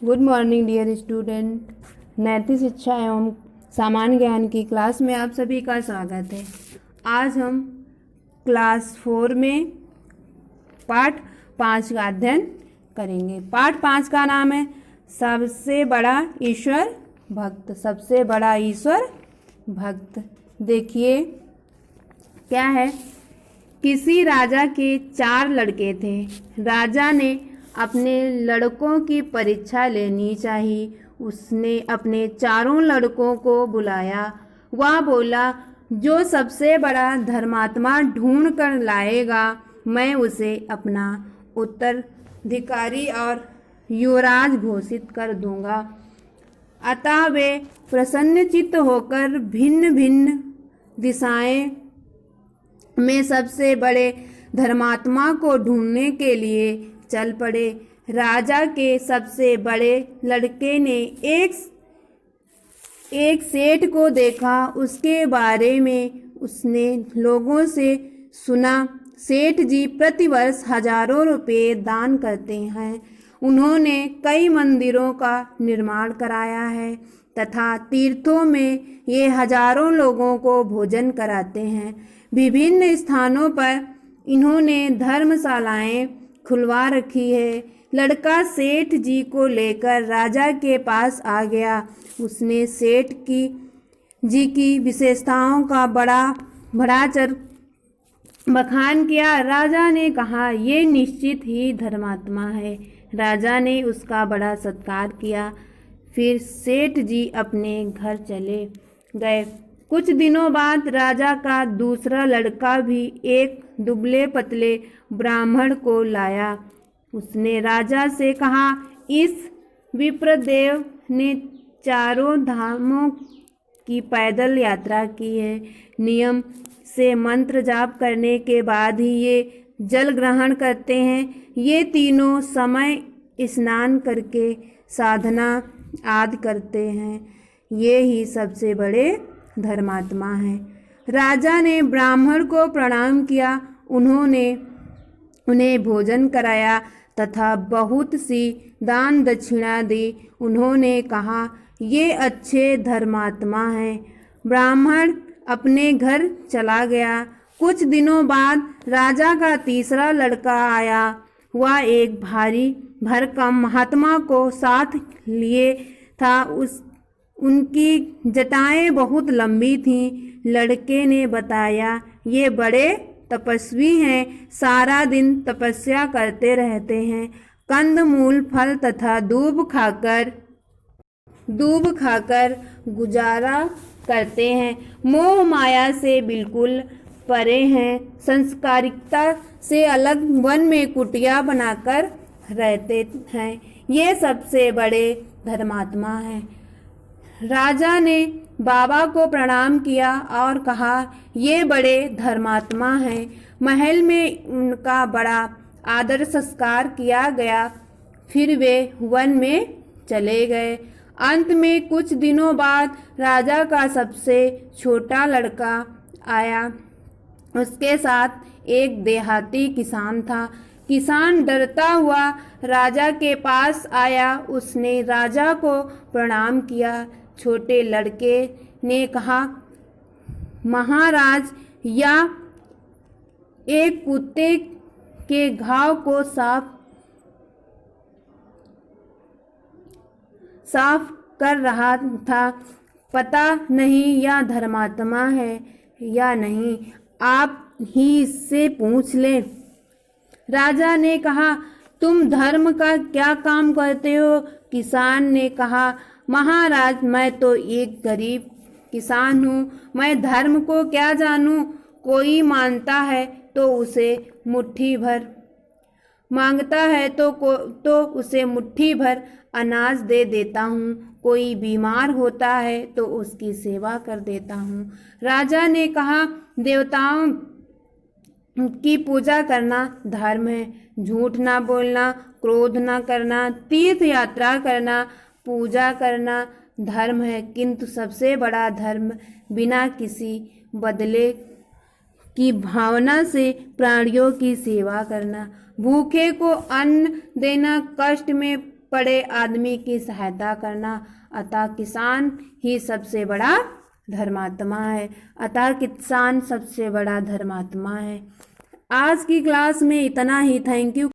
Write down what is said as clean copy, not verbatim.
Good morning dear student. नैतिक शिक्षा एवं सामान्य ज्ञान की क्लास में आप सभी का स्वागत है। आज हम क्लास 4 में पाठ 5 का अध्ययन करेंगे। पाठ 5 का नाम है सबसे बड़ा ईश्वर भक्त। सबसे बड़ा ईश्वर भक्त। देखिए क्या है। किसी राजा के 4 लड़के थे। राजा ने अपने लड़कों की परीक्षा लेनी चाहिए। उसने अपने चारों लड़कों को बुलाया। वह बोला, जो सबसे बड़ा धर्मात्मा ढूंढ कर लाएगा मैं उसे अपना उत्तराधिकारी और युवराज घोषित कर दूंगा। अतः वे प्रसन्नचित्त होकर भिन्न भिन्न दिशाएं में सबसे बड़े धर्मात्मा को ढूंढने के लिए चल पड़े। राजा के सबसे बड़े लड़के ने एक सेठ को देखा। उसके बारे में उसने लोगों से सुना। सेठ जी प्रतिवर्ष हजारों रुपए दान करते हैं। उन्होंने कई मंदिरों का निर्माण कराया है तथा तीर्थों में ये हजारों लोगों को भोजन कराते हैं। विभिन्न स्थानों पर इन्होंने धर्मशालाएं खुलवा रखी है। लड़का सेठ जी को लेकर राजा के पास आ गया। उसने सेठ जी की विशेषताओं का बढ़ाचढ़ बखान किया। राजा ने कहा, ये निश्चित ही धर्मात्मा है। राजा ने उसका बड़ा सत्कार किया। फिर सेठ जी अपने घर चले गए। कुछ दिनों बाद राजा का दूसरा लड़का भी एक दुबले पतले ब्राह्मण को लाया। उसने राजा से कहा, इस विप्रदेव ने चारों धामों की पैदल यात्रा की है। नियम से मंत्र जाप करने के बाद ही ये जल ग्रहण करते हैं। ये तीनों समय स्नान करके साधना आदि करते हैं। ये ही सबसे बड़े धर्मात्मा हैं। राजा ने ब्राह्मण को प्रणाम किया। उन्हें भोजन कराया तथा बहुत सी दान दक्षिणा दी। उन्होंने कहा, ये अच्छे धर्मात्मा हैं। ब्राह्मण अपने घर चला गया। कुछ दिनों बाद राजा का तीसरा लड़का आया। वह एक भारी भरकम महात्मा को साथ लिए था। उनकी जटाएं बहुत लंबी थीं। लड़के ने बताया, ये बड़े तपस्वी हैं। सारा दिन तपस्या करते रहते हैं। कंद मूल फल तथा दूब खाकर गुजारा करते हैं। मोह माया से बिल्कुल परे हैं। संस्कारिकता से अलग वन में कुटिया बनाकर रहते हैं। ये सबसे बड़े धर्मात्मा हैं। राजा ने बाबा को प्रणाम किया और कहा, ये बड़े धर्मात्मा हैं। महल में उनका बड़ा आदर सत्कार किया गया। फिर वे वन में चले गए। अंत में कुछ दिनों बाद राजा का सबसे छोटा लड़का आया। उसके साथ एक देहाती किसान था। किसान डरता हुआ राजा के पास आया। उसने राजा को प्रणाम किया। छोटे लड़के ने कहा, महाराज, या एक कुत्ते के घाव को साफ कर रहा था। पता नहीं यह धर्मात्मा है या नहीं, आप ही इससे पूछ लें। राजा ने कहा, तुम धर्म का क्या काम करते हो? किसान ने कहा, महाराज, मैं तो एक गरीब किसान हूँ। मैं धर्म को क्या जानूँ? कोई मानता है तो उसे मुट्ठी भर मांगता है तो उसे मुट्ठी भर अनाज दे देता हूँ। कोई बीमार होता है तो उसकी सेवा कर देता हूँ। राजा ने कहा, देवताओं की पूजा करना धर्म है। झूठ ना बोलना, क्रोध ना करना, तीर्थ यात्रा करना, पूजा करना धर्म है। किंतु सबसे बड़ा धर्म बिना किसी बदले की भावना से प्राणियों की सेवा करना, भूखे को अन्न देना, कष्ट में पड़े आदमी की सहायता करना, अतः किसान ही सबसे बड़ा धर्मात्मा है। अतः किसान सबसे बड़ा धर्मात्मा है। आज की क्लास में इतना ही। Thank you.